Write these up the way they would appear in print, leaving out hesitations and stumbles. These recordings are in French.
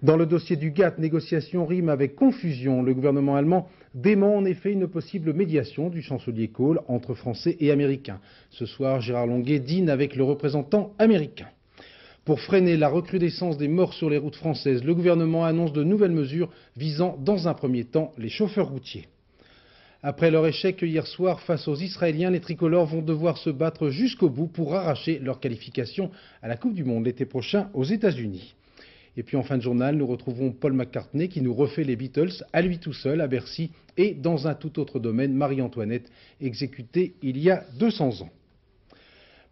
Dans le dossier du GATT, négociation rime avec confusion. Le gouvernement allemand dément en effet une possible médiation du chancelier Kohl entre Français et Américains. Ce soir, Gérard Longuet dîne avec le représentant américain. Pour freiner la recrudescence des morts sur les routes françaises, le gouvernement annonce de nouvelles mesures visant dans un premier temps les chauffeurs routiers. Après leur échec hier soir face aux Israéliens, les tricolores vont devoir se battre jusqu'au bout pour arracher leur qualification à la Coupe du Monde l'été prochain aux États-Unis. Et puis en fin de journal, nous retrouvons Paul McCartney qui nous refait les Beatles à lui tout seul à Bercy et dans un tout autre domaine, Marie-Antoinette, exécutée il y a 200 ans.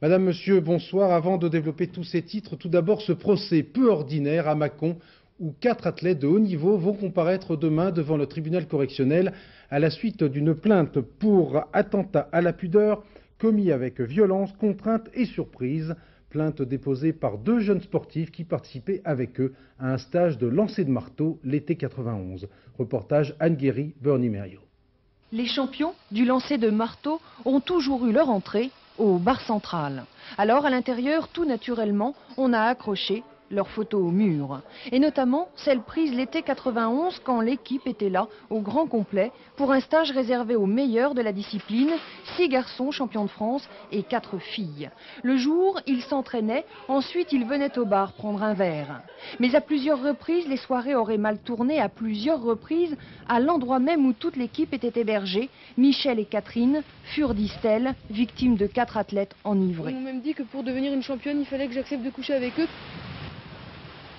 Madame, Monsieur, bonsoir. Avant de développer tous ces titres, tout d'abord ce procès peu ordinaire à Mâcon où 4 athlètes de haut niveau vont comparaître demain devant le tribunal correctionnel à la suite d'une plainte pour attentat à la pudeur commis avec violence, contrainte et surprise. Plainte déposée par 2 jeunes sportifs qui participaient avec eux à un stage de lancer de marteau l'été 91. Reportage Anne Guéry, Bernie Merriot. Les champions du lancer de marteau ont toujours eu leur entrée au bar central. Alors à l'intérieur, tout naturellement, on a accroché leurs photos au mur. Et notamment celle prise l'été 91 quand l'équipe était là, au grand complet, pour un stage réservé aux meilleurs de la discipline, 6 garçons champions de France et 4 filles. Le jour, ils s'entraînaient, ensuite ils venaient au bar prendre un verre. Mais à plusieurs reprises, les soirées auraient mal tourné, à plusieurs reprises, à l'endroit même où toute l'équipe était hébergée. Michel et Catherine furent, disent-elles, victimes de 4 athlètes enivrés. Ils m'ont même dit que pour devenir une championne, il fallait que j'accepte de coucher avec eux.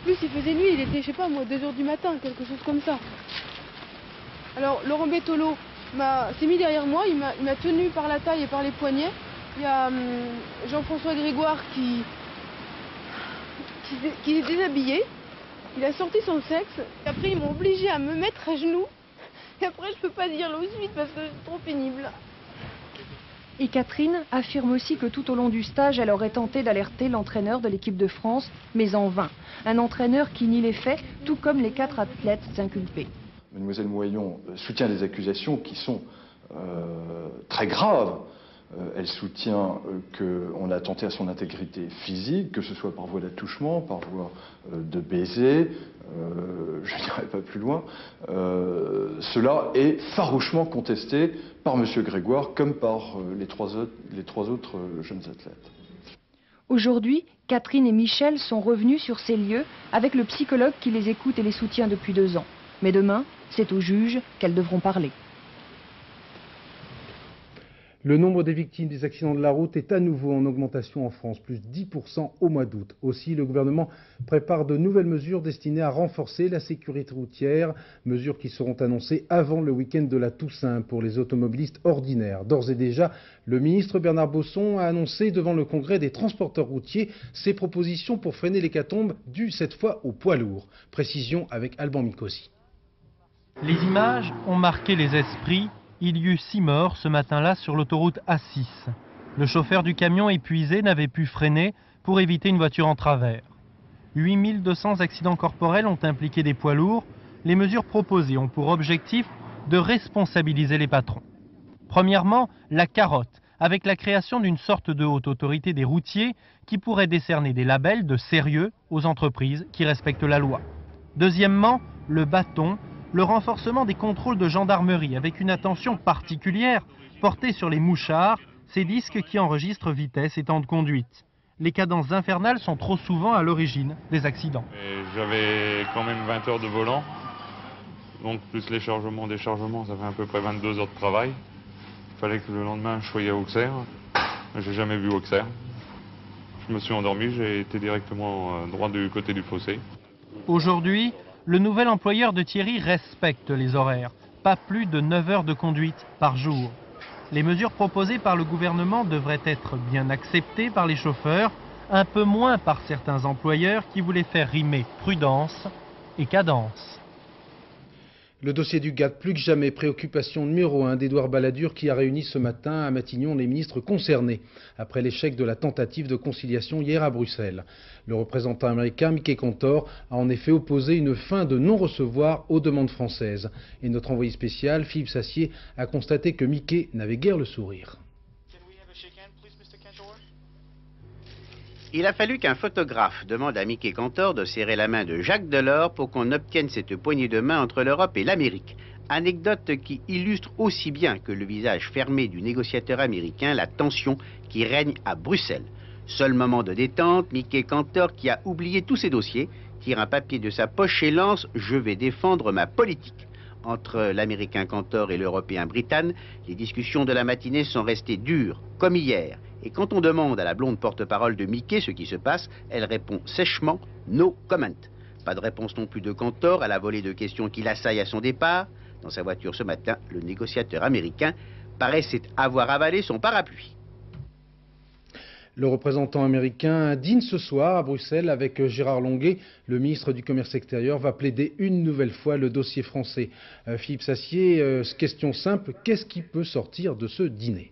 Plus il faisait nuit, il était, je sais pas moi, 2 h du matin, quelque chose comme ça. Alors Laurent Bettolo s'est mis derrière moi, il m'a tenu par la taille et par les poignets. Il y a Jean-François Grégoire qui est déshabillé, il a sorti son sexe. Et après ils m'ont obligé à me mettre à genoux. Et après je peux pas dire la suite parce que c'est trop pénible. Et Catherine affirme aussi que tout au long du stage, elle aurait tenté d'alerter l'entraîneur de l'équipe de France, mais en vain. Un entraîneur qui nie les faits, tout comme les 4 athlètes inculpés. Mademoiselle Moyon soutient des accusations qui sont très graves. Elle soutient qu'on a attenté à son intégrité physique, que ce soit par voie d'attouchement, par voie de baiser, je n'irai pas plus loin. Cela est farouchement contesté par M. Grégoire comme par les trois autres jeunes athlètes. Aujourd'hui, Catherine et Michel sont revenus sur ces lieux avec le psychologue qui les écoute et les soutient depuis 2 ans. Mais demain, c'est au juge qu'elles devront parler. Le nombre des victimes des accidents de la route est à nouveau en augmentation en France, plus 10% au mois d'août. Aussi, le gouvernement prépare de nouvelles mesures destinées à renforcer la sécurité routière, mesures qui seront annoncées avant le week-end de la Toussaint pour les automobilistes ordinaires. D'ores et déjà, le ministre Bernard Bosson a annoncé devant le congrès des transporteurs routiers ses propositions pour freiner l'hécatombe due cette fois aux poids lourds. Précision avec Alban Mikosi. Les images ont marqué les esprits. Il y eut 6 morts ce matin-là sur l'autoroute A6. Le chauffeur du camion épuisé n'avait pu freiner pour éviter une voiture en travers. 8200 accidents corporels ont impliqué des poids lourds. Les mesures proposées ont pour objectif de responsabiliser les patrons. Premièrement, la carotte, avec la création d'une sorte de haute autorité des routiers qui pourrait décerner des labels de sérieux aux entreprises qui respectent la loi. Deuxièmement, le bâton, le renforcement des contrôles de gendarmerie avec une attention particulière portée sur les mouchards, ces disques qui enregistrent vitesse et temps de conduite. Les cadences infernales sont trop souvent à l'origine des accidents. J'avais quand même 20 heures de volant, donc plus les chargements, déchargements, ça fait à peu près 22 heures de travail. Il fallait que le lendemain je sois à Auxerre. J'ai jamais vu Auxerre. Je me suis endormi, j'ai été directement droit du côté du fossé. Aujourd'hui, le nouvel employeur de Thierry respecte les horaires, pas plus de 9 heures de conduite par jour. Les mesures proposées par le gouvernement devraient être bien acceptées par les chauffeurs, un peu moins par certains employeurs qui voulaient faire rimer prudence et cadence. Le dossier du GATT, plus que jamais, préoccupation numéro 1 d'Édouard Balladur qui a réuni ce matin à Matignon les ministres concernés après l'échec de la tentative de conciliation hier à Bruxelles. Le représentant américain Mickey Cantor a en effet opposé une fin de non-recevoir aux demandes françaises. Et notre envoyé spécial, Philippe Sassier, a constaté que Mickey n'avait guère le sourire. Il a fallu qu'un photographe demande à Mickey Cantor de serrer la main de Jacques Delors pour qu'on obtienne cette poignée de main entre l'Europe et l'Amérique. Anecdote qui illustre aussi bien que le visage fermé du négociateur américain la tension qui règne à Bruxelles. Seul moment de détente, Mickey Cantor, qui a oublié tous ses dossiers, tire un papier de sa poche et lance « Je vais défendre ma politique ». Entre l'Américain Cantor et l'Européen Brittan, les discussions de la matinée sont restées dures, comme hier. Et quand on demande à la blonde porte-parole de Mickey ce qui se passe, elle répond sèchement « No comment ». Pas de réponse non plus de Cantor à la volée de questions qui l'assaillent à son départ. Dans sa voiture ce matin, le négociateur américain paraissait avoir avalé son parapluie. Le représentant américain dîne ce soir à Bruxelles avec Gérard Longuet. Le ministre du Commerce extérieur va plaider une nouvelle fois le dossier français. Philippe Sassier, question simple, qu'est-ce qui peut sortir de ce dîner ?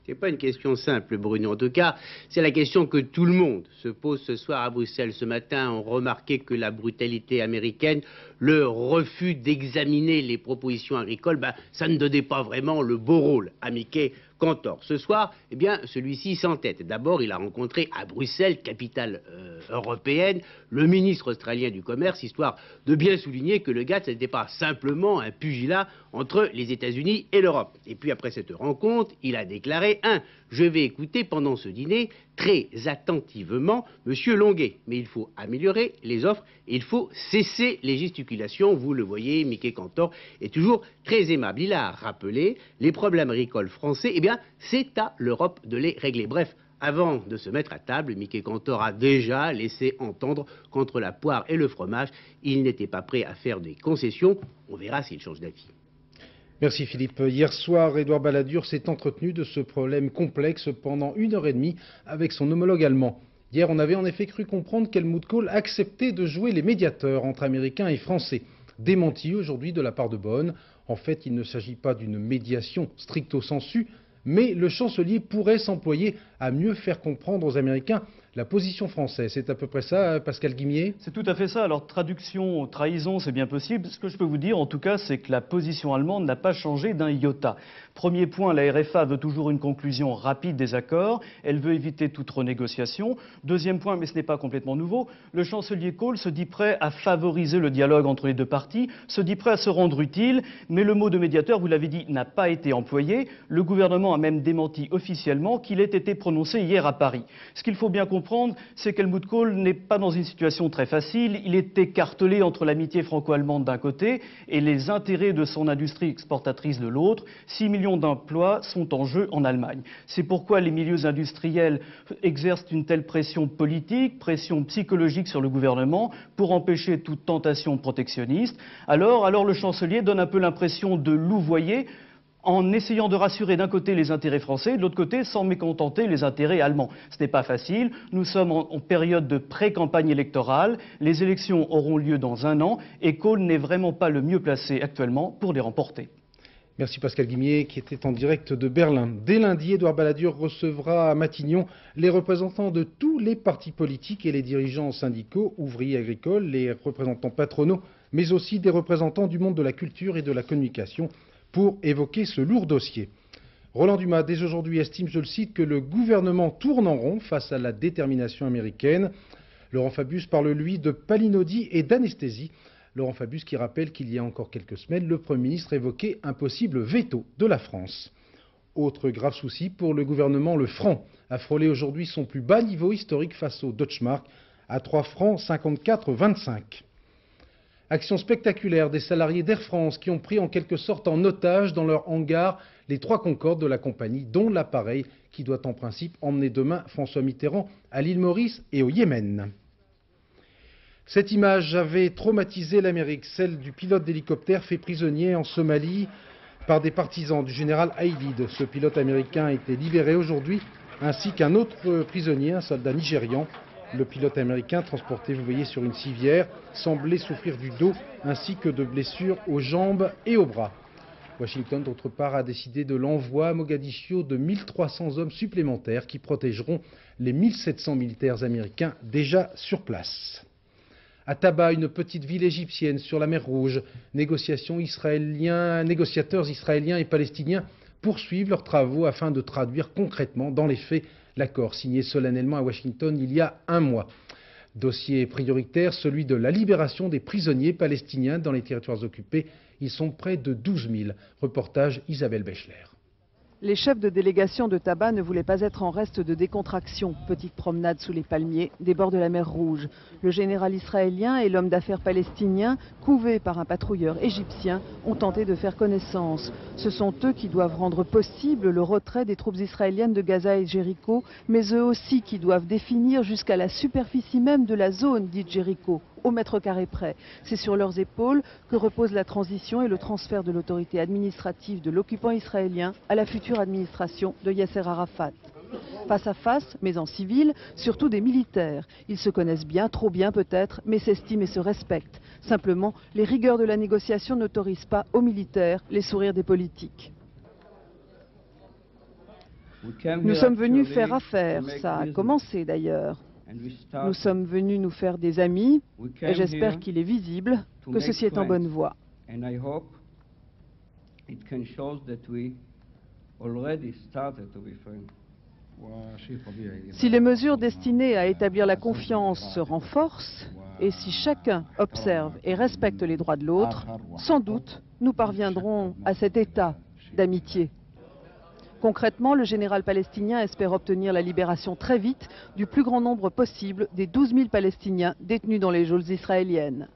C'est pas une question simple, Bruno. En tout cas, c'est la question que tout le monde se pose ce soir à Bruxelles. Ce matin, on remarquait que la brutalité américaine, le refus d'examiner les propositions agricoles, ça ne donnait pas vraiment le beau rôle à Mickey Cantor. Ce soir, eh bien, celui-ci s'entête. D'abord, il a rencontré à Bruxelles, capitale européenne, le ministre australien du Commerce, histoire de bien souligner que le gars, ce n'était pas simplement un pugilat entre les États-Unis et l'Europe. Et puis, après cette rencontre, il a déclaré « Je vais écouter pendant ce dîner très attentivement Monsieur Longuet, mais il faut améliorer les offres, il faut cesser les gesticulations. » Vous le voyez, Mickey Cantor est toujours très aimable. Il a rappelé les problèmes agricoles français, eh bien, c'est à l'Europe de les régler. Bref, avant de se mettre à table, Mickey Cantor a déjà laissé entendre qu'entre la poire et le fromage, il n'était pas prêt à faire des concessions. On verra s'il change d'avis. Merci Philippe. Hier soir, Édouard Balladur s'est entretenu de ce problème complexe pendant 1h30 avec son homologue allemand. Hier, on avait en effet cru comprendre qu'Helmut Kohl acceptait de jouer les médiateurs entre Américains et Français. Démenti aujourd'hui de la part de Bonn. En fait, il ne s'agit pas d'une médiation stricto sensu, mais le chancelier pourrait s'employer à mieux faire comprendre aux Américains la position française. C'est à peu près ça, Pascal Guimier? C'est tout à fait ça. Alors, traduction, trahison, c'est bien possible. Ce que je peux vous dire, en tout cas, c'est que la position allemande n'a pas changé d'un iota. Premier point, la RFA veut toujours une conclusion rapide des accords. Elle veut éviter toute renégociation. Deuxième point, mais ce n'est pas complètement nouveau, le chancelier Kohl se dit prêt à favoriser le dialogue entre les deux parties, se dit prêt à se rendre utile, mais le mot de médiateur, vous l'avez dit, n'a pas été employé. Le gouvernement a même démenti officiellement qu'il ait été prononcé hier à Paris. Ce qu'il faut bien comprendre, c'est qu'Helmut Kohl n'est pas dans une situation très facile. Il est écartelé entre l'amitié franco-allemande d'un côté et les intérêts de son industrie exportatrice de l'autre. 6 millions d'emplois sont en jeu en Allemagne. C'est pourquoi les milieux industriels exercent une telle pression politique, pression psychologique sur le gouvernement pour empêcher toute tentation protectionniste. Alors le chancelier donne un peu l'impression de louvoyer en essayant de rassurer d'un côté les intérêts français, de l'autre côté sans mécontenter les intérêts allemands. Ce n'est pas facile, nous sommes en période de pré-campagne électorale, les élections auront lieu dans 1 an et Kohl n'est vraiment pas le mieux placé actuellement pour les remporter. Merci Pascal Guimier qui était en direct de Berlin. Dès lundi, Édouard Balladur recevra à Matignon les représentants de tous les partis politiques et les dirigeants syndicaux, ouvriers agricoles, les représentants patronaux, mais aussi des représentants du monde de la culture et de la communication, pour évoquer ce lourd dossier. Roland Dumas, dès aujourd'hui, estime, je le cite, que le gouvernement tourne en rond face à la détermination américaine. Laurent Fabius parle, lui, de palinodie et d'anesthésie. Laurent Fabius qui rappelle qu'il y a encore quelques semaines, le Premier ministre évoquait un possible veto de la France. Autre grave souci pour le gouvernement, le franc a frôlé aujourd'hui son plus bas niveau historique face au Deutschmark à 3 francs 54,25. Action spectaculaire des salariés d'Air France qui ont pris en quelque sorte en otage dans leur hangar les 3 Concorde de la compagnie, dont l'appareil qui doit en principe emmener demain François Mitterrand à l'île Maurice et au Yémen. Cette image avait traumatisé l'Amérique, celle du pilote d'hélicoptère fait prisonnier en Somalie par des partisans du général Aidid. Ce pilote américain a été libéré aujourd'hui, ainsi qu'un autre prisonnier, un soldat nigérian. Le pilote américain, transporté, vous voyez, sur une civière, semblait souffrir du dos ainsi que de blessures aux jambes et aux bras. Washington, d'autre part, a décidé de l'envoi à Mogadiscio de 1300 hommes supplémentaires qui protégeront les 1700 militaires américains déjà sur place. À Taba, une petite ville égyptienne sur la mer Rouge, négociateurs israéliens et palestiniens poursuivent leurs travaux afin de traduire concrètement dans les faits l'accord signé solennellement à Washington il y a un mois. Dossier prioritaire, celui de la libération des prisonniers palestiniens dans les territoires occupés. Ils sont près de 12 000. Reportage Isabelle Bechler. Les chefs de délégation de Taba ne voulaient pas être en reste de décontraction. Petite promenade sous les palmiers, des bords de la mer Rouge. Le général israélien et l'homme d'affaires palestinien, couvés par un patrouilleur égyptien, ont tenté de faire connaissance. Ce sont eux qui doivent rendre possible le retrait des troupes israéliennes de Gaza et Jéricho, mais eux aussi qui doivent définir jusqu'à la superficie même de la zone dite Jéricho, au mètre carré près. C'est sur leurs épaules que repose la transition et le transfert de l'autorité administrative de l'occupant israélien à la future administration de Yasser Arafat. Face à face, mais en civil, surtout des militaires. Ils se connaissent bien, trop bien peut-être, mais s'estiment et se respectent. Simplement, les rigueurs de la négociation n'autorisent pas aux militaires les sourires des politiques. Nous sommes venus faire affaire, ça a commencé d'ailleurs. Nous sommes venus nous faire des amis et j'espère qu'il est visible que ceci est en bonne voie. Si les mesures destinées à établir la confiance se renforcent et si chacun observe et respecte les droits de l'autre, sans doute nous parviendrons à cet état d'amitié. Concrètement, le général palestinien espère obtenir la libération très vite du plus grand nombre possible des 12 000 Palestiniens détenus dans les geôles israéliennes.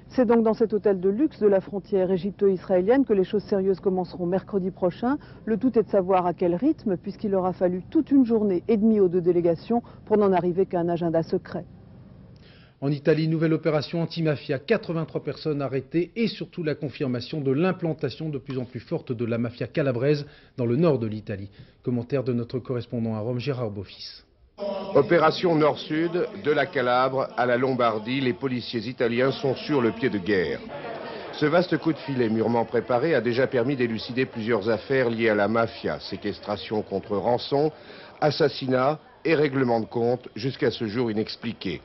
C'est donc dans cet hôtel de luxe de la frontière égypto-israélienne que les choses sérieuses commenceront mercredi prochain. Le tout est de savoir à quel rythme, puisqu'il aura fallu toute une journée et demie aux deux délégations pour n'en arriver qu'à un agenda secret. En Italie, nouvelle opération anti-mafia, 83 personnes arrêtées et surtout la confirmation de l'implantation de plus en plus forte de la mafia calabraise dans le nord de l'Italie. Commentaire de notre correspondant à Rome, Gérard Beaufils. Opération nord-sud, de la Calabre à la Lombardie, les policiers italiens sont sur le pied de guerre. Ce vaste coup de filet mûrement préparé a déjà permis d'élucider plusieurs affaires liées à la mafia, séquestration contre rançon, assassinat et règlement de compte, jusqu'à ce jour inexpliqués.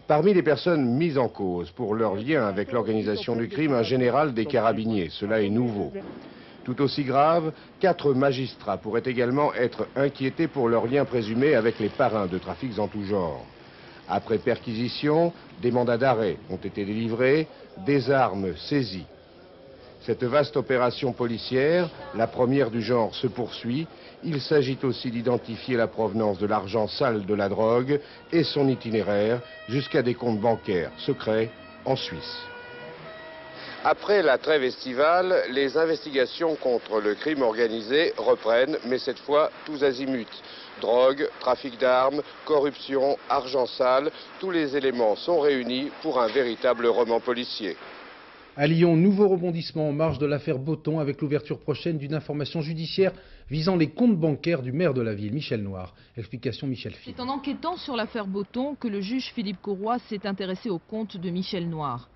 Parmi les personnes mises en cause pour leur lien avec l'organisation du crime, un général des carabiniers. Cela est nouveau. Tout aussi grave, 4 magistrats pourraient également être inquiétés pour leur lien présumé avec les parrains de trafics en tout genre. Après perquisition, des mandats d'arrêt ont été délivrés, des armes saisies. Cette vaste opération policière, la première du genre, se poursuit. Il s'agit aussi d'identifier la provenance de l'argent sale de la drogue et son itinéraire jusqu'à des comptes bancaires secrets en Suisse. Après la trêve estivale, les investigations contre le crime organisé reprennent, mais cette fois tous azimuts. Drogue, trafic d'armes, corruption, argent sale, tous les éléments sont réunis pour un véritable roman policier. À Lyon, nouveau rebondissement en marge de l'affaire Botton avec l'ouverture prochaine d'une information judiciaire visant les comptes bancaires du maire de la ville, Michel Noir. Explication Michel Fille. C'est en enquêtant sur l'affaire Botton que le juge Philippe Courroy s'est intéressé au compte de Michel Noir.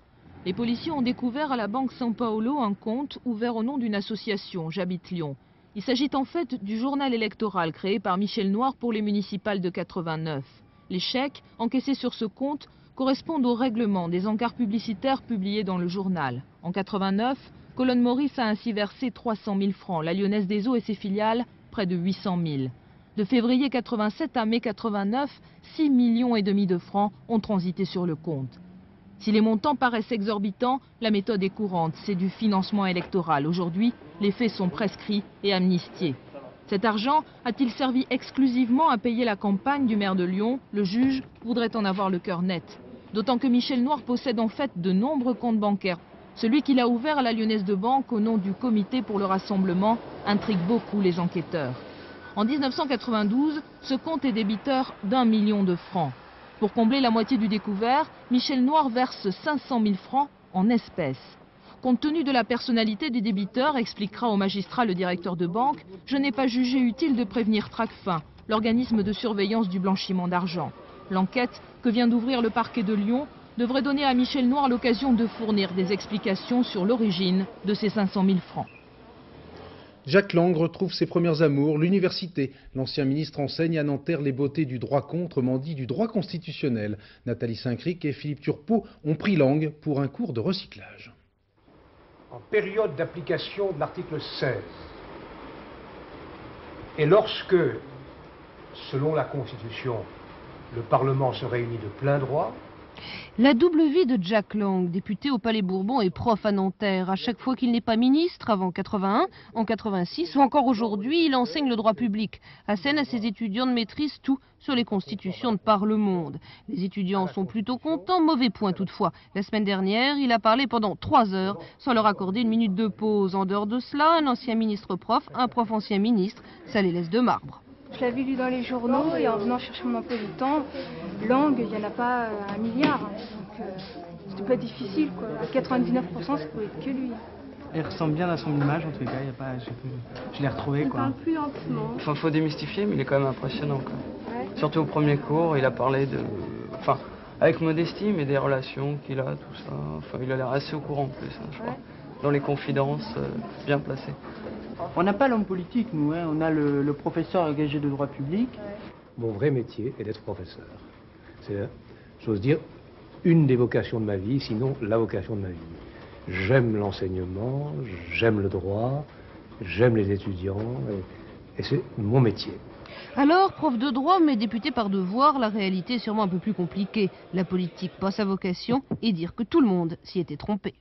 Les policiers ont découvert à la banque San Paolo un compte ouvert au nom d'une association, J'habite Lyon. Il s'agit en fait du journal électoral créé par Michel Noir pour les municipales de 89. Les chèques encaissés sur ce compte correspondent au règlement des encarts publicitaires publiés dans le journal. En 89, Colonne Maurice a ainsi versé 300 000 francs, la Lyonnaise des Eaux et ses filiales près de 800 000. De février 87 à mai 89, 6,5 millions de francs ont transité sur le compte. Si les montants paraissent exorbitants, la méthode est courante, c'est du financement électoral. Aujourd'hui, les faits sont prescrits et amnistiés. Cet argent a-t-il servi exclusivement à payer la campagne du maire de Lyon? Le juge voudrait en avoir le cœur net. D'autant que Michel Noir possède en fait de nombreux comptes bancaires. Celui qu'il a ouvert à la Lyonnaise de Banque au nom du comité pour le rassemblement intrigue beaucoup les enquêteurs. En 1992, ce compte est débiteur d'1 million de francs. Pour combler la moitié du découvert, Michel Noir verse 500 000 francs en espèces. Compte tenu de la personnalité des débiteurs, expliquera au magistrat le directeur de banque, je n'ai pas jugé utile de prévenir Tracfin, l'organisme de surveillance du blanchiment d'argent. L'enquête que vient d'ouvrir le parquet de Lyon devrait donner à Michel Noir l'occasion de fournir des explications sur l'origine de ces 500 000 francs. Jacques Lang retrouve ses premières amours, l'université. L'ancien ministre enseigne à Nanterre les beautés du droit contre, autrement dit du droit constitutionnel. Nathalie Saint-Cric et Philippe Turpot ont pris Lang pour un cours de recyclage. en période d'application de l'article 16. Et lorsque, selon la Constitution, le Parlement se réunit de plein droit. La double vie de Jack Lang, député au Palais Bourbon et prof à Nanterre. À chaque fois qu'il n'est pas ministre, avant 81, en 86 ou encore aujourd'hui, il enseigne le droit public. Hassen à ses étudiants de maîtrise tout sur les constitutions de par le monde. Les étudiants sont plutôt contents, mauvais point toutefois. La semaine dernière, il a parlé pendant 3 heures sans leur accorder une minute de pause. En dehors de cela, un ancien ministre prof, un prof ancien ministre, ça les laisse de marbre. Je l'avais lu dans les journaux et en venant chercher mon emploi du temps, langue, il n'y en a pas 1 milliard. Donc c'était pas difficile, quoi. À 99%, ça pouvait être que lui. Il ressemble bien à son image, en tout cas, y a pas, je l'ai retrouvé. Il quoi. parle plus lentement. Enfin, faut démystifier, mais il est quand même impressionnant. Quoi. Ouais. Surtout au premier cours, il a parlé de... Enfin, avec modestie, mais des relations qu'il a, tout ça. Enfin, il a l'air assez au courant en plus, hein, je crois. Dans les confidences, bien placé. On n'a pas l'homme politique, nous, hein. On a le professeur engagé de droit public. Mon vrai métier est d'être professeur. C'est, j'ose dire, une des vocations de ma vie, sinon la vocation de ma vie. J'aime l'enseignement, j'aime le droit, j'aime les étudiants, et c'est mon métier. Alors, prof de droit, mais député par devoir, la réalité est sûrement un peu plus compliquée. La politique, pas sa vocation, et dire que tout le monde s'y était trompé.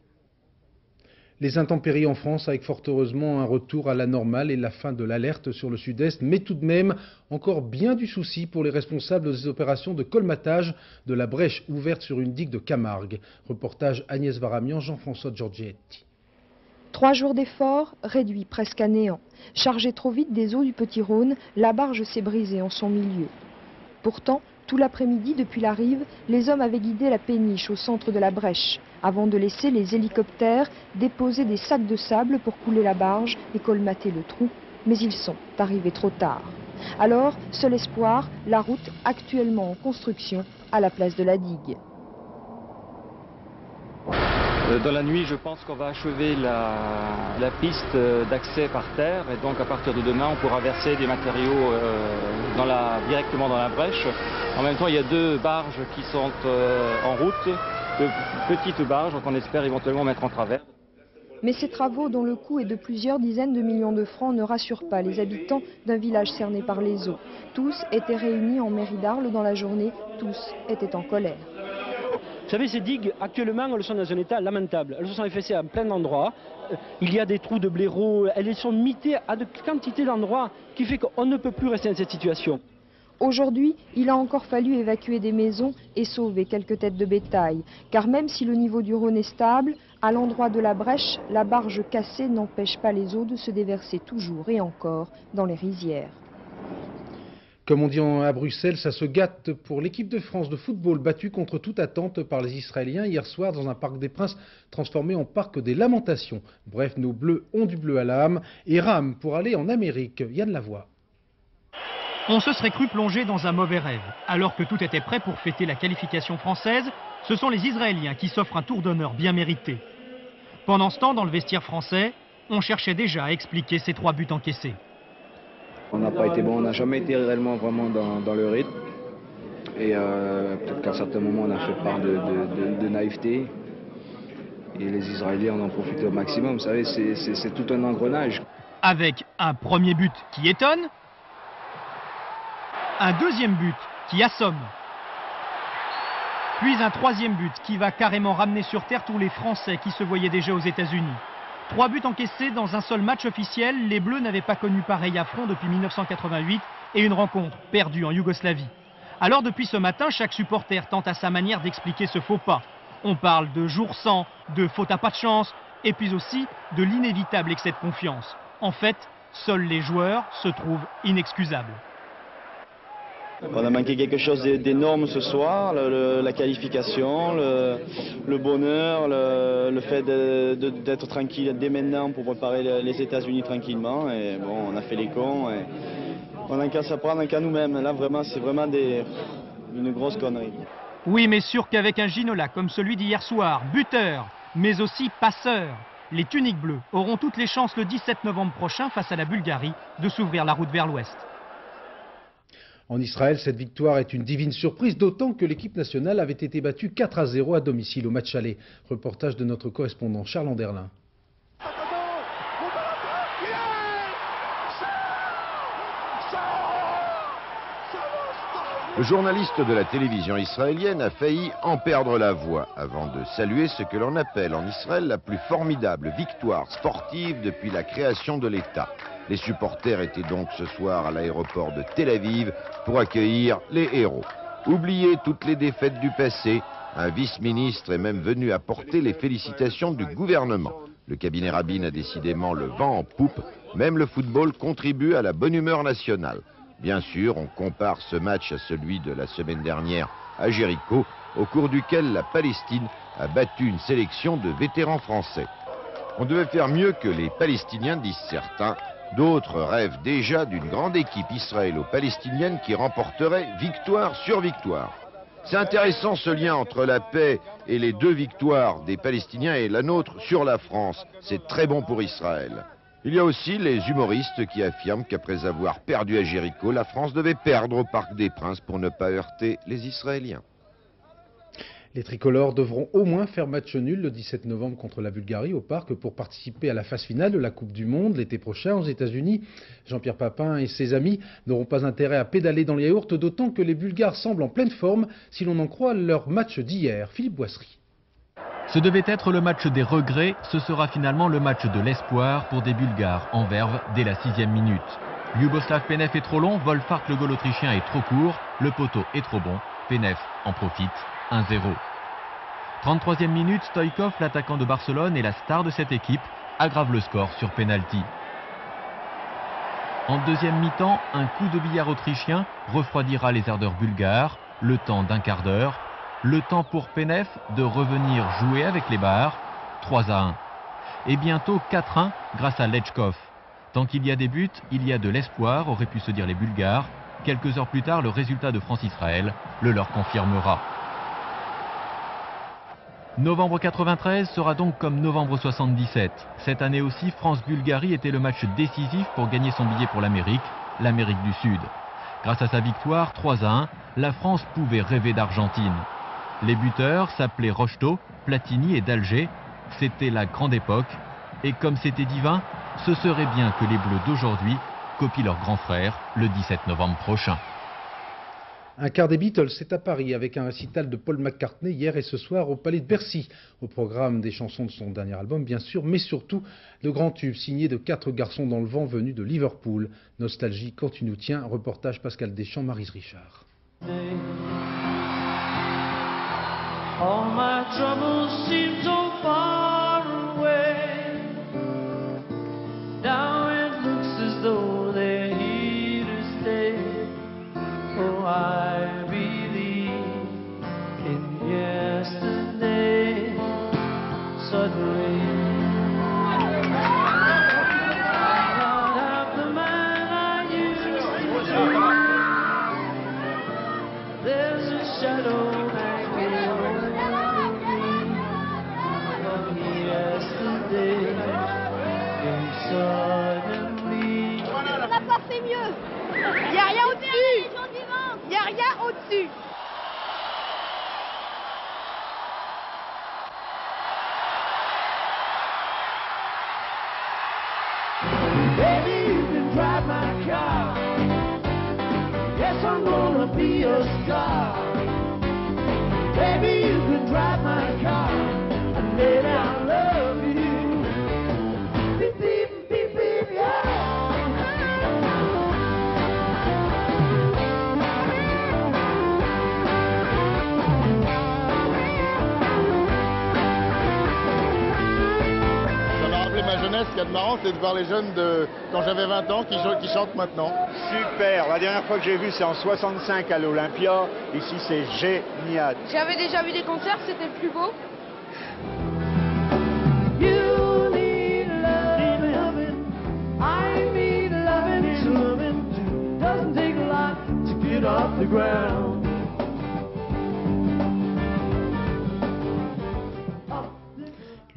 Les intempéries en France avec fort heureusement un retour à la normale et la fin de l'alerte sur le sud-est, mais tout de même encore bien du souci pour les responsables des opérations de colmatage de la brèche ouverte sur une digue de Camargue. Reportage Agnès Varamian, Jean-François Giorgetti. 3 jours d'efforts réduits presque à néant. Chargée trop vite des eaux du Petit Rhône, la barge s'est brisée en son milieu. Pourtant, tout l'après-midi, depuis la rive, les hommes avaient guidé la péniche au centre de la brèche, avant de laisser les hélicoptères déposer des sacs de sable pour couler la barge et colmater le trou. Mais ils sont arrivés trop tard. Alors, seul espoir, la route actuellement en construction à la place de la digue. Dans la nuit, je pense qu'on va achever la piste d'accès par terre et donc à partir de demain, on pourra verser des matériaux directement dans la brèche. En même temps, il y a 2 barges qui sont en route, de petites barges qu'on espère éventuellement mettre en travers. Mais ces travaux, dont le coût est de plusieurs dizaines de millions de francs, ne rassurent pas les habitants d'un village cerné par les eaux. Tous étaient réunis en mairie d'Arles dans la journée, tous étaient en colère. Vous savez, ces digues, actuellement, elles sont dans un état lamentable. Elles se sont effacées à plein d'endroits. Il y a des trous de blaireaux. Elles sont mitées à de quantités d'endroits qui fait qu'on ne peut plus rester dans cette situation. Aujourd'hui, il a encore fallu évacuer des maisons et sauver quelques têtes de bétail. Car même si le niveau du Rhône est stable, à l'endroit de la brèche, la barge cassée n'empêche pas les eaux de se déverser toujours et encore dans les rizières. Comme on dit à Bruxelles, ça se gâte pour l'équipe de France de football battue contre toute attente par les Israéliens hier soir dans un parc des Princes transformé en parc des lamentations. Bref, nos Bleus ont du bleu à l'âme et rament pour aller en Amérique. Yann Lavoie. On se serait cru plongé dans un mauvais rêve. Alors que tout était prêt pour fêter la qualification française, ce sont les Israéliens qui s'offrent un tour d'honneur bien mérité. Pendant ce temps, dans le vestiaire français, on cherchait déjà à expliquer ces 3 buts encaissés. On n'a pas été bon, on n'a jamais été réellement vraiment dans le rythme. Et peut-être qu'à certains moments, on a fait part de naïveté. Et les Israéliens en ont profité au maximum. Vous savez, c'est tout un engrenage. Avec un premier but qui étonne, un deuxième but qui assomme, puis un 3e but qui va carrément ramener sur terre tous les Français qui se voyaient déjà aux États-Unis. 3 buts encaissés dans un seul match officiel, les Bleus n'avaient pas connu pareil affront depuis 1988 et une rencontre perdue en Yougoslavie. Alors depuis ce matin, chaque supporter tente à sa manière d'expliquer ce faux pas. On parle de jour sans, de faute à pas de chance, et puis aussi de l'inévitable excès de confiance. En fait, seuls les joueurs se trouvent inexcusables. On a manqué quelque chose d'énorme ce soir, la qualification, le bonheur, le fait d'être tranquille dès maintenant pour préparer les États-Unis tranquillement. Et bon, on a fait les cons et on n'a qu'à s'apprendre qu'à nous-mêmes. Là, vraiment, c'est vraiment une grosse connerie. Oui, mais sûr qu'avec un Ginola comme celui d'hier soir, buteur, mais aussi passeur, les tuniques bleues auront toutes les chances le 17 novembre prochain face à la Bulgarie de s'ouvrir la route vers l'ouest. En Israël, cette victoire est une divine surprise, d'autant que l'équipe nationale avait été battue 4-0 à domicile au match aller. Reportage de notre correspondant Charles Anderlin. Le journaliste de la télévision israélienne a failli en perdre la voix avant de saluer ce que l'on appelle en Israël la plus formidable victoire sportive depuis la création de l'État. Les supporters étaient donc ce soir à l'aéroport de Tel Aviv pour accueillir les héros. Oubliez toutes les défaites du passé, un vice-ministre est même venu apporter les félicitations du gouvernement. Le cabinet Rabin a décidément le vent en poupe, même le football contribue à la bonne humeur nationale. Bien sûr, on compare ce match à celui de la semaine dernière à Jéricho, au cours duquel la Palestine a battu une sélection de vétérans français. On devait faire mieux que les Palestiniens, disent certains. D'autres rêvent déjà d'une grande équipe israélo-palestinienne qui remporterait victoire sur victoire. C'est intéressant ce lien entre la paix et les deux victoires des Palestiniens et la nôtre sur la France. C'est très bon pour Israël. Il y a aussi les humoristes qui affirment qu'après avoir perdu à Jéricho, la France devait perdre au Parc des Princes pour ne pas heurter les Israéliens. Les tricolores devront au moins faire match nul le 17 novembre contre la Bulgarie au Parc pour participer à la phase finale de la Coupe du Monde l'été prochain aux États-Unis. Jean-Pierre Papin et ses amis n'auront pas intérêt à pédaler dans les yaourts, d'autant que les Bulgares semblent en pleine forme si l'on en croit leur match d'hier. Philippe Boisserie. Ce devait être le match des regrets, ce sera finalement le match de l'espoir pour des Bulgares en verve dès la 6e minute. Ljuboslav Penev est trop long, Wolfhard le goal autrichien est trop court, le poteau est trop bon, Penev en profite, 1-0. 33e minute, Stoïkov, l'attaquant de Barcelone et la star de cette équipe, aggrave le score sur penalty. En deuxième mi-temps, un coup de billard autrichien refroidira les ardeurs bulgares, le temps d'un quart d'heure. Le temps pour Penev de revenir jouer avec les barres, 3-1. Et bientôt 4-1 grâce à Lechkov. Tant qu'il y a des buts, il y a de l'espoir, auraient pu se dire les Bulgares. Quelques heures plus tard, le résultat de France-Israël le leur confirmera. Novembre 93 sera donc comme novembre 77. Cette année aussi, France-Bulgarie était le match décisif pour gagner son billet pour l'Amérique du Sud. Grâce à sa victoire 3-1, la France pouvait rêver d'Argentine. Les buteurs s'appelaient Rocheteau, Platini et d'Alger. C'était la grande époque. Et comme c'était divin, ce serait bien que les Bleus d'aujourd'hui copient leurs grands frères le 17 novembre prochain. Un quart des Beatles, c'est à Paris, avec un récital de Paul McCartney hier et ce soir au Palais de Bercy. Au programme des chansons de son dernier album, bien sûr, mais surtout le grand tube signé de 4 garçons dans le vent venus de Liverpool. Nostalgie quand tu nous tiens, reportage Pascal Deschamps, Maryse Richard. All my troubles seem so far away. Now it looks as though they're here to stay. Oh, I believe in yesterday. Suddenly, not half the man I used to be. There's a shadow. On n'a pas fait mieux. Il n'y a rien au-dessus. Il n'y a rien au-dessus. Baby, you can drive my car. Yes, I'm gonna be a star. Baby, you can drive my car. And baby, I love you. Beep, beep, beep, beep, yeah. Ça m'a rappelé ma jeunesse. Ce qu'il y a de marrant, c'est de voir les jeunes de quand j'avais 20 ans qui chantent maintenant. Super. La dernière fois que j'ai vu, c'est en 65 à l'Olympia. Ici, c'est génial. J'avais déjà vu des concerts, c'était le plus beau. You need loving, I need loving too. Doesn't take a lot to get off the ground.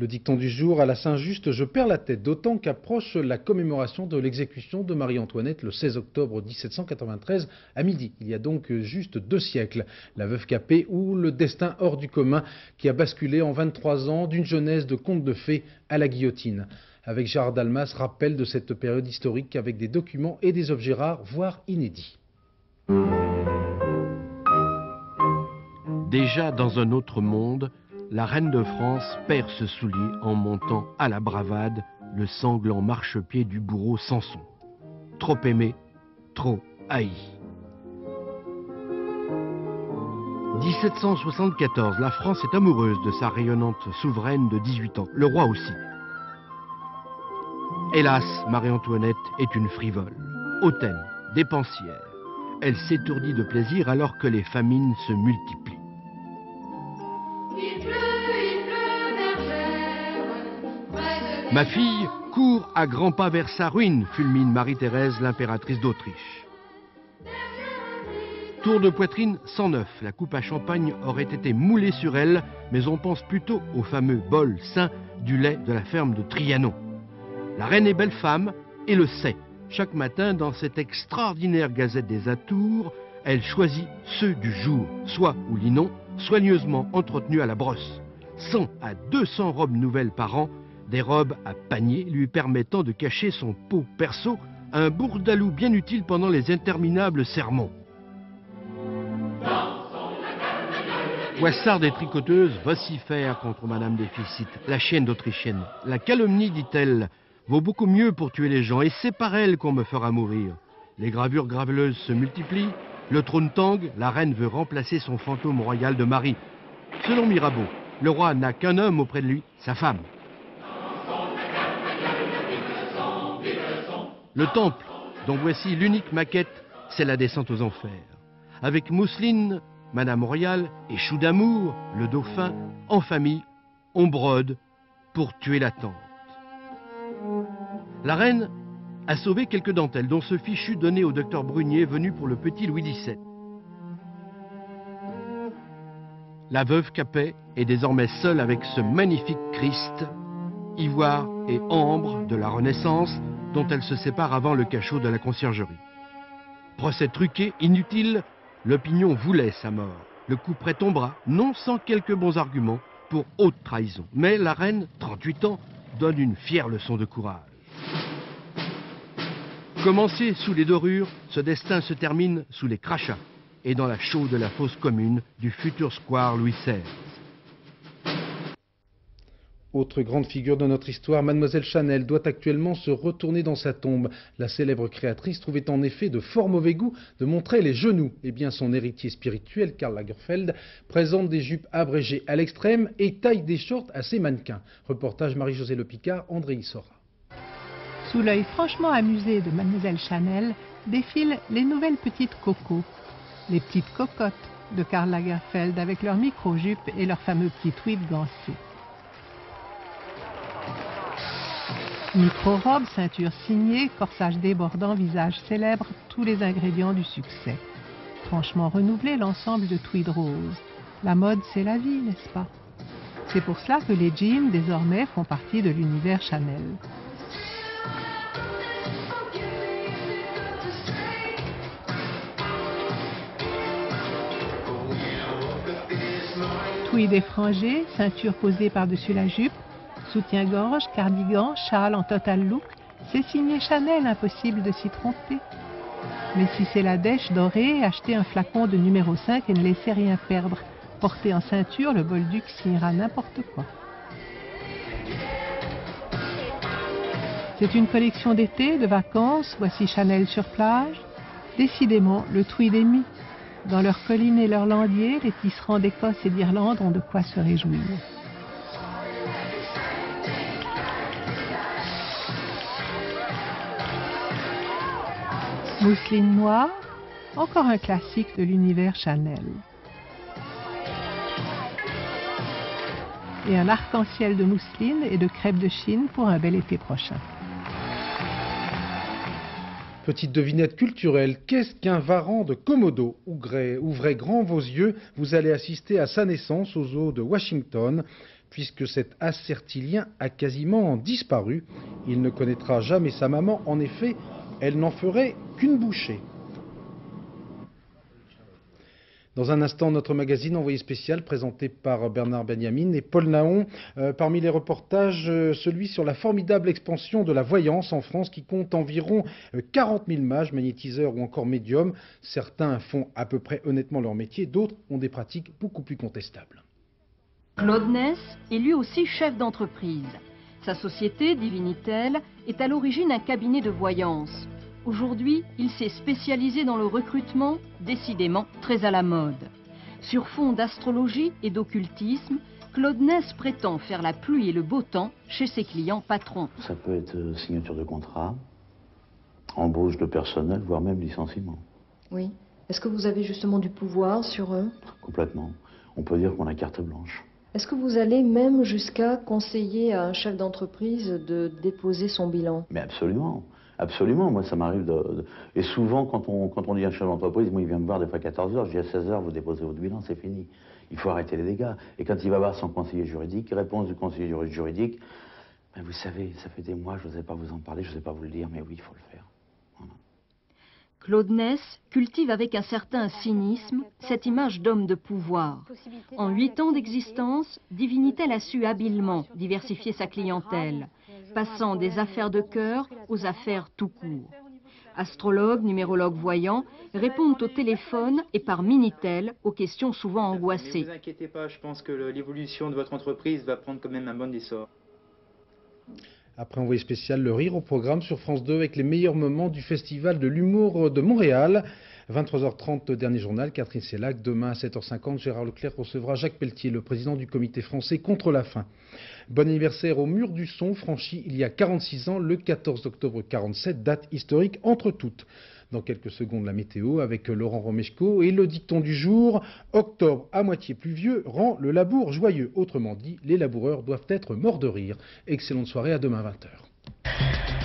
Le dicton du jour, à la Saint-Just, je perds la tête, d'autant qu'approche la commémoration de l'exécution de Marie-Antoinette le 16 octobre 1793 à midi. Il y a donc juste 2 siècles. La veuve Capet ou le destin hors du commun qui a basculé en 23 ans d'une jeunesse de conte de fées à la guillotine. avec Gérard Dalmas, rappel de cette période historique avec des documents et des objets rares, voire inédits. Déjà dans un autre monde, la reine de France perd ce soulier en montant à la bravade le sanglant marchepied du bourreau Samson. Trop aimé, trop haï. 1774, la France est amoureuse de sa rayonnante souveraine de 18 ans, le roi aussi. Hélas, Marie-Antoinette est une frivole, hautaine, dépensière. Elle s'étourdit de plaisir alors que les famines se multiplient. Ma fille court à grands pas vers sa ruine, fulmine Marie-Thérèse, l'impératrice d'Autriche. Tour de poitrine 109, la coupe à champagne aurait été moulée sur elle, mais on pense plutôt au fameux bol saint du lait de la ferme de Trianon. La reine est belle femme et le sait. Chaque matin, dans cette extraordinaire gazette des atours, elle choisit ceux du jour, soie ou linon, soigneusement entretenus à la brosse. 100 à 200 robes nouvelles par an, des robes à panier lui permettant de cacher son pot perso, un bourdalou bien utile pendant les interminables sermons. Boissarde et tricoteuse vocifère contre Madame Déficit, la chienne d'Autrichienne. La calomnie, dit-elle, vaut beaucoup mieux pour tuer les gens, et c'est par elle qu'on me fera mourir. Les gravures graveleuses se multiplient, le trône tangue, la reine veut remplacer son fantôme royal de Marie. Selon Mirabeau, le roi n'a qu'un homme auprès de lui, sa femme. Le temple, dont voici l'unique maquette, c'est la descente aux enfers. Avec Mousseline, Madame Royale et Chou d'amour, le dauphin, en famille, on brode pour tuer l'attente. La reine a sauvé quelques dentelles, dont ce fichu donné au docteur Brunier venu pour le petit Louis XVII. La veuve Capet est désormais seule avec ce magnifique Christ, ivoire et ambre de la Renaissance, dont elle se sépare avant le cachot de la conciergerie. Procès truqué, inutile, l'opinion voulait sa mort. Le couperet tombera, non sans quelques bons arguments, pour haute trahison. Mais la reine, 38 ans, donne une fière leçon de courage. Commencé sous les dorures, ce destin se termine sous les crachats et dans la chaux de la fosse commune du futur square Louis XVI. Autre grande figure de notre histoire, Mademoiselle Chanel doit actuellement se retourner dans sa tombe. La célèbre créatrice trouvait en effet de fort mauvais goût de montrer les genoux. Eh bien, son héritier spirituel, Karl Lagerfeld, présente des jupes abrégées à l'extrême et taille des shorts à ses mannequins. Reportage Marie-Josée Le Picard, André Issora. Sous l'œil franchement amusé de Mademoiselle Chanel défilent les nouvelles petites cocos, les petites cocottes de Karl Lagerfeld avec leurs micro-jupes et leurs fameux petits tweeds gancés. Micro-robe, ceinture signée, corsage débordant, visage célèbre, tous les ingrédients du succès. Franchement renouvelé l'ensemble de tweed rose. La mode, c'est la vie, n'est-ce pas? C'est pour cela que les jeans, désormais, font partie de l'univers Chanel. Tweed effrangé, ceinture posée par-dessus la jupe, soutien-gorge, cardigan, châle en total look, c'est signé Chanel, impossible de s'y tromper. Mais si c'est la dèche dorée, achetez un flacon de numéro 5 et ne laissez rien perdre. Portez en ceinture, le bolduc signera n'importe quoi. C'est une collection d'été, de vacances, voici Chanel sur plage. Décidément, le tweed est mis. Dans leurs collines et leurs landiers, les tisserands d'Écosse et d'Irlande ont de quoi se réjouir. Mousseline noire, encore un classique de l'univers Chanel. Et un arc-en-ciel de mousseline et de crêpe de Chine pour un bel été prochain. Petite devinette culturelle, qu'est-ce qu'un varan de Komodo? Ouvrez grand vos yeux, vous allez assister à sa naissance au zoo de Washington. Puisque cet assertilien a quasiment disparu, il ne connaîtra jamais sa maman, en effet, elle n'en ferait qu'une bouchée. Dans un instant, notre magazine envoyé spécial présenté par Bernard Benjamin et Paul Naon. Parmi les reportages, celui sur la formidable expansion de la voyance en France qui compte environ 40 000 mages, magnétiseurs ou encore médiums. Certains font à peu près honnêtement leur métier, d'autres ont des pratiques beaucoup plus contestables. Claude Ness est lui aussi chef d'entreprise. Sa société, Divinitel, est à l'origine un cabinet de voyance. Aujourd'hui, il s'est spécialisé dans le recrutement, décidément très à la mode. Sur fond d'astrologie et d'occultisme, Claude Ness prétend faire la pluie et le beau temps chez ses clients patrons. Ça peut être signature de contrat, embauche de personnel, voire même licenciement. Oui. Est-ce que vous avez justement du pouvoir sur eux? Complètement. On peut dire qu'on a carte blanche. Est-ce que vous allez même jusqu'à conseiller à un chef d'entreprise de déposer son bilan? Mais absolument. Absolument, moi ça m'arrive Et souvent quand on dit à un chef d'entreprise, moi il vient me voir des fois à 14h, je dis à 16h vous déposez votre bilan, c'est fini. Il faut arrêter les dégâts. Et quand il va voir son conseiller juridique, réponse du conseiller juridique, ben vous savez, ça fait des mois, je n'osais pas vous en parler, je n'osais pas vous le dire, mais oui, il faut le faire. Voilà. Claude Ness cultive avec un certain cynisme cette image d'homme de pouvoir. En 8 ans d'existence, Divinitel a su habilement diversifier sa clientèle, passant des affaires de cœur aux affaires tout court. Astrologues, numérologues voyants répondent au téléphone et par Minitel aux questions souvent angoissées. Ne vous inquiétez pas, je pense que l'évolution de votre entreprise va prendre quand même un bon essor. Après envoyé spécial, le rire au programme sur France 2 avec les meilleurs moments du Festival de l'humour de Montréal. 23h30, dernier journal, Catherine Sellac. Demain à 7h50, Gérard Leclerc recevra Jacques Pelletier, le président du comité français contre la faim. Bon anniversaire au mur du son, franchi il y a 46 ans, le 14 octobre 47, date historique entre toutes. Dans quelques secondes, la météo avec Laurent Romeshko et le dicton du jour. Octobre à moitié pluvieux rend le labour joyeux. Autrement dit, les laboureurs doivent être morts de rire. Excellente soirée, à demain 20h.